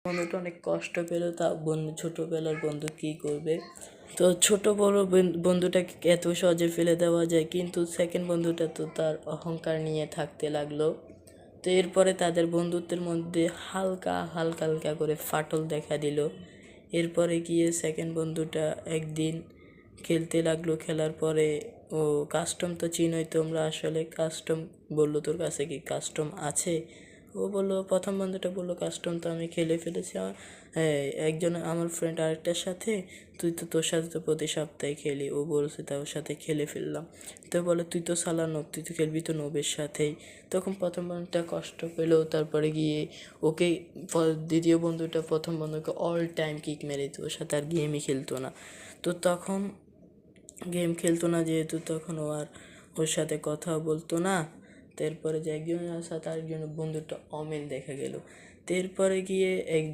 বন্ধুটা অনেক কষ্ট পেল। তা বন্ধু, ছোটবেলার বন্ধু কি করবে? তো ছোট বড় বন্ধুটাকে এত সহজে ফেলে দেওয়া যায়, কিন্তু সেকেন্ড বন্ধুটা তো তার অহংকার নিয়ে থাকতে লাগলো। তো এরপরে তাদের বন্ধুত্বের মধ্যে হালকা হালকা হালকা করে ফাটল দেখা দিল। এরপরে গিয়ে সেকেন্ড বন্ধুটা একদিন খেলতে লাগলো। খেলার পরে ও কাস্টম তো চিনোই তোমরা, আসলে কাস্টম বললো তোর কাছে কি কাস্টম আছে? ও বললো, প্রথম বন্ধুটা বললো কাস্টম তো আমি খেলে ফেলেছি একজন আমার ফ্রেন্ড আরেকটার সাথে, তোর সাথে তো প্রতি সপ্তাহে খেলি। ও বলছে তার সাথে খেলে ফেললাম। তো বলে তুই তো সালা নোব, তুই তো খেলবি তো নোবের সাথেই। তখন প্রথম বন্ধুটা কষ্ট পেলো। তারপরে গিয়ে ওকে দ্বিতীয় বন্ধুটা প্রথম বন্ধুকে অল টাইম কিক মেরে দিত, ওর সাথে আর গেমই খেলতো না। তো তখন গেম খেলতো না যেহেতু, তখন ও আর ওর সাথে কথা বলতো না। তারপরে যে একজনের সাথে আরেকজনের বন্ধুটা অমিল দেখা গেল। তারপরে গিয়ে একদিন